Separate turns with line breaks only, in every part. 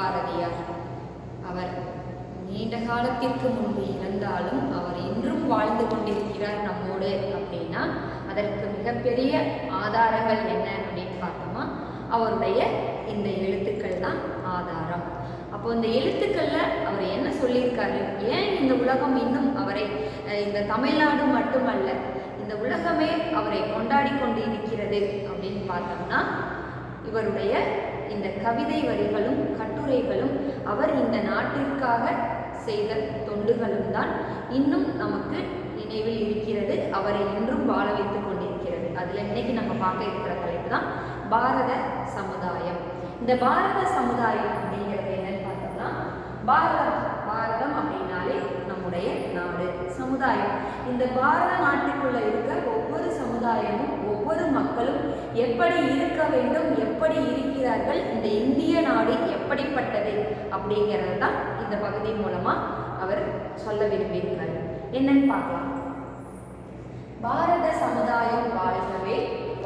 பாரதியார். அவர் நீண்ட காலத்திற்கு முன்பு இறந்தாலும் அவர் இன்றும் வாழ்ந்து கொண்டிருக்கிறார் நம்மோடு அப்படின்னா அதற்கு மிகப்பெரிய ஆதாரங்கள் என்ன அப்படின்னு பார்த்தோமா, அவருடைய இந்த எழுத்துக்கள் தான் ஆதாரம். அப்போ இந்த எழுத்துக்கள்ல அவர் என்ன சொல்லியிருக்காரு, ஏன் இந்த உலகம் இன்னும் அவரை, இந்த தமிழ்நாடு மட்டுமல்ல இந்த உலகமே அவரை கொண்டாடி கொண்டு இருக்கிறது அப்படின்னு பார்த்தோம்னா, இவருடைய இந்த கவிதை வரிகளும் கட்டுரைகளும் அவர் இந்த நாட்டிற்காக செய்த தொண்டுகளும் தான் இன்னும் நமக்கு நினைவில் இருக்கிறது, அவரை இன்றும் வாழ வைத்துக் கொண்டிருக்கிறது. அதுல இன்னைக்கு நம்ம பார்க்க இருக்கிற தலைப்பு தான் பாரத சமுதாயம். இந்த பாரத சமுதாயம் அப்படிங்கிறது என்னன்னு பார்த்தோம்னா, பாரதம் அப்படின்னாலே நம்முடைய நாடு, சமுதாயம். இந்த பாரத நாட்டுக்குள்ள இருக்க ஒவ்வொரு சமுதாயமும் ஒவ்வொரு மக்களும் எப்படி இருக்க வேண்டும், எப்படி இருக்கிறார்கள், இந்த இந்திய நாடு எப்படிப்பட்டது அப்படிங்கிறது தான் இந்த பகுதி மூலமா அவர் சொல்ல விரும்பியிருக்கார். என்னன்னு பார்க்கலாம். பாரத சமுதாயம் வாழ்கவே,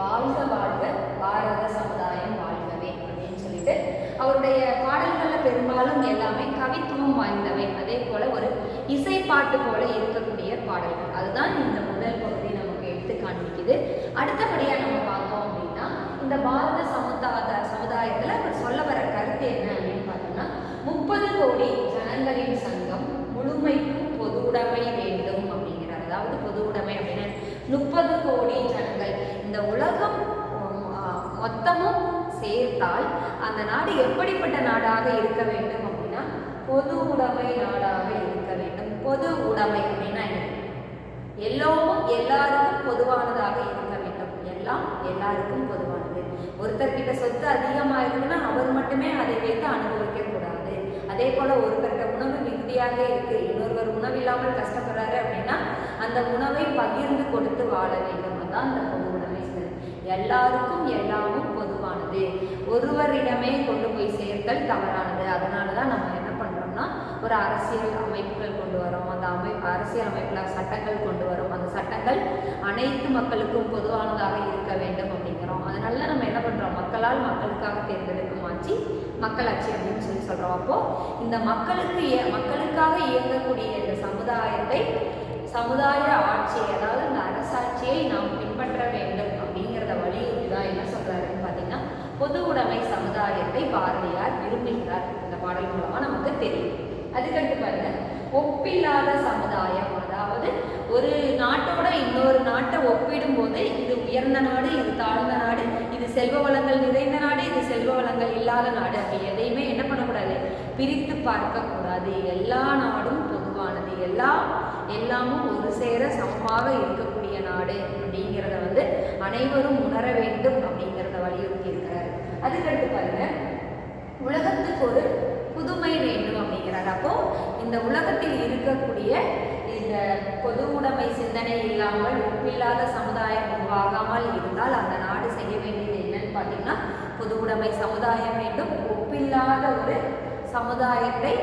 வாழ்க வாழ்க பாரத சமுதாயம் வாழ்கவே அப்படின்னு சொல்லிட்டு அவருடைய பாடல்கள்ல பெரும்பாலும் எல்லாமே கவித்துவம் வாய்ந்தவை, அதே போல ஒரு இசைப்பாட்டு போல இருக்கக்கூடிய பாடல்கள். அதுதான் இந்த முதல் பகுதி நமக்கு எடுத்து காண்பிக்குது. அடுத்தபடியா நம்ம பார்த்தோம் அப்படின்னா, இந்த பாரத சமுதாயத்துல அவர் சொல்ல வர கருத்து என்ன அப்படின்னு பார்த்தோம்னா, 30 கோடி ஜனங்களின் சங்கம் முழுமைக்கும் பொது உடைமை வேண்டும் அப்படிங்கிறார். அதாவது பொது உடைமை அப்படின்னா 30 கோடி ஜனங்கள், இந்த உலகம் மொத்தமும் சேர்த்தால் அந்த நாடு எப்படிப்பட்ட நாடாக இருக்க வேண்டும் அப்படின்னா பொது உடைமை நாடாக இருக்க வேண்டும். பொது உடைமை அப்படின்னா என்ன, எல்லோரும் எல்லாருக்கும் பொதுவானதாக இருக்க வேண்டும். எல்லாம் எல்லாருக்கும் பொதுவானது. ஒருத்தர்கிட்ட சொத்து அதிகமாக இருக்குன்னா அவர் மட்டுமே அதை வைத்து அனுபவிக்க கூடாது. அதே போல ஒருத்தர்கிட்ட உணவு மிகுதியாக இருக்கு, இன்னொருவர் உணவு இல்லாமல் கஷ்டப்படுறாரு அப்படின்னா அந்த உணவை பகிர்ந்து கொடுத்து வாழ வேண்டும். அதான் அந்த பொது உடைமை. எல்லாருக்கும் எல்லாமும் பொதுவானது, ஒருவரிடமே கொண்டு போய் சேர்த்தல் தவறானது. அதனாலதான் நம்ம என்ன பண்றோம்னா, ஒரு அரசியல் அமைப்புகள் கொண்டு வரோம். அந்த அரசியல் அமைப்புல சட்டங்கள் கொண்டு வரோம். அந்த சட்டங்கள் அனைத்து மக்களுக்கும் பொதுவானதாக இருக்க வேண்டும் அப்படிங்கிறோம். அதனால நம்ம என்ன பண்றோம், மக்களால் மக்களுக்காக தேர்ந்தெடுக்கும் ஆட்சி மக்களாட்சி அப்படின்னு சொல்லி சொல்றோம். அப்போ இந்த மக்களுக்காக இயங்கக்கூடிய இந்த சமுதாய ஆட்சியை, அதாவது இந்த அரசாட்சியை நாம் பின்பற்ற வேண்டும் அப்படிங்கிறத வலியுறுத்திதான் என்ன சொல்றாருன்னு பார்த்தீங்கன்னா, பொது உடைமை சமுதாயத்தை பாரதியார் விரும்புகிறார். இந்த பாடல் மூலமா நமக்கு தெரியும். அதுக்கடுத்து பாருங்க, ஒப்பில்லாத சமுதாயம். அதாவது ஒரு நாட்டோட இன்னொரு நாட்டை ஒப்பிடும் போது இது உயர்ந்த நாடு, இது தாழ்ந்த நாடு, இது செல்வ வளங்கள் நிறைந்த நாடு, இது செல்வ வளங்கள் இல்லாத நாடு, அப்படி எதையுமே என்ன பண்ணக்கூடாது, பிரித்து பார்க்க கூடாது. எல்லா நாடும் பொதுவானது, எல்லாமும் ஒரு சேர சமமாக இருக்கக்கூடிய நாடு அப்படிங்கிறத அனைவரும் உணர வேண்டும் அப்படிங்கிறத வலியுறுத்தி இருக்கிறார். அதுக்கடுத்து பாருங்க, உலகத்துக்கு ஒரு புதுமை வேண்டும் அப்படிங்கிறார். அப்போ இந்த உலகத்தில் இருக்கக்கூடிய இந்த பொது உடைமை சிந்தனை இல்லாமல் ஒப்பில்லாத சமுதாயம் உருவாகாமல் இருந்தால் அந்த நாடு செய்ய வேண்டியது என்னன்னு பார்த்தீங்கன்னா, பொது உடைமை சமுதாயம் வேண்டும். ஒப்பில்லாத ஒரு சமுதாயத்தை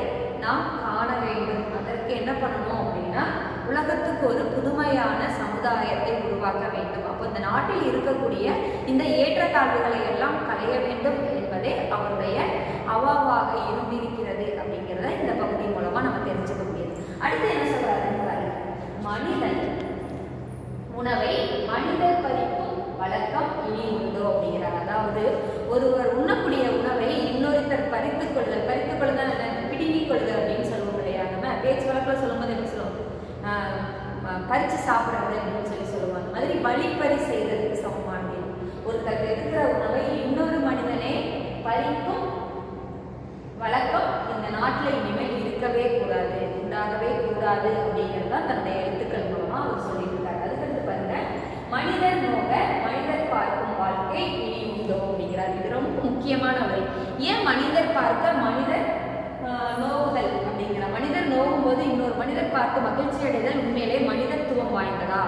நாம் காண வேண்டும். அதற்கு என்ன பண்ணணும் அப்படின்னா, உலகத்துக்கு ஒரு புதுமையான சமுதாயத்தை உருவாக்க வேண்டும். அப்போ இந்த நாட்டில் இருக்கக்கூடிய இந்த ஏற்றத்தாழ்வுகளை எல்லாம் களைய வேண்டும் என்பதே அவருடைய அவாவாக இருந்திருக்கிறது அப்படிங்கிறத இந்த பகுதி மூலமா நம்ம தெரிஞ்சுக்க முடியுது. அடுத்து என்ன சொல்றாருன்னு மனிதன் உணவை மனிதர் பறிக்கும் வழக்கம் இனி உண்டோ அப்படிங்கிறார். அதாவது ஒருவர் உண்ணக்கூடிய உணவை இன்னொருத்தர் பறித்துக் கொள்ளுதல் பிடுங்கிக் கொள்ளுதல் அப்படின்னு சொல்லுவோம் இல்லையா. நம்ம பேச்சு வழக்கில் சொல்லும்போது என்ன சொல்லுவோம், பறிச்சு சாப்பிட்றது அப்படின்னு சொல்லுவாங்க. அந்த மாதிரி வழிப்பறி செய்யறதுக்கு சமமானது. ஒருத்தர் இருக்கிற உணவை இன்னொரு மனிதனே பறிக்கும் வழக்கம் இந்த நாட்டில் இனிமேல் இருக்கவே கூடாது, உண்டாகவே கூடாது அப்படிங்கிறதான் தன்னுடைய எழுத்துக்கள் மூலமா அவர் சொல்லியிருக்காரு. அதுக்கு பாருங்க, மனிதர் நோக மனிதர் பார்க்கும் வாழ்க்கை இனி உண்டோ அப்படிங்கிறார். இது ரொம்ப முக்கியமான வரி. ஏன் மனிதர் பார்க்க மனிதர் நோவுதல் அப்படிங்கிற, மனிதர் நோவும் போது இன்னொரு மனிதர் பார்த்து மகிழ்ச்சி அடைதல் உண்மையிலே மனிதத்துவம் வாய்ந்ததா,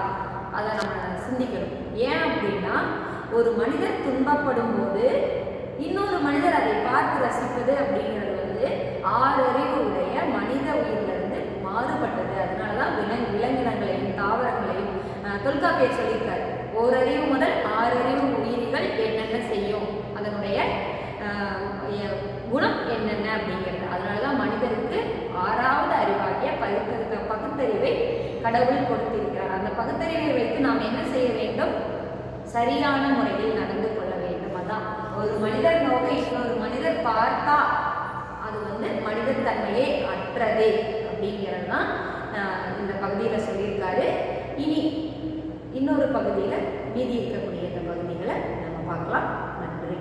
அதை நம்ம சிந்திக்கணும். ஏன் அப்படின்னா, ஒரு மனிதர் துன்பப்படும் போது இன்னொரு மனிதர் அதை பார்த்து ரசிப்பது அப்படிங்கிறது 6 அறிவு உடைய மனித உயிரிலிருந்து மாறுபட்டது. அதனாலதான் விலங்கினங்களையும் தாவரங்களையும் தொல்காப்பியர் சொல்லியிருக்காரு. 1 அறிவு முதல் 6 அறிவு உயிரிகள் என்னென்ன செய்யும், அதனுடைய குணம் என்னென்ன அப்படிங்கிற கடவுள் கொடுத்திருக்கிறார். அந்த பகுத்தறிவை வைத்து நாம் என்ன செய்ய வேண்டும்? சரியான முறையில் நடந்து கொள்ள வேண்டும். அதான் ஒரு மனிதர் நோக்க இன்னொரு மனிதர் பார்த்தா அது மனிதர் தன்மையே அற்றது அப்படிங்கிறது தான் இந்த பகுதியில் சொல்லியிருக்காரு. இனி இன்னொரு பகுதியில் மீதி இருக்கக்கூடிய இந்த பகுதிகளை நம்ம பார்க்கலாம். நன்றி.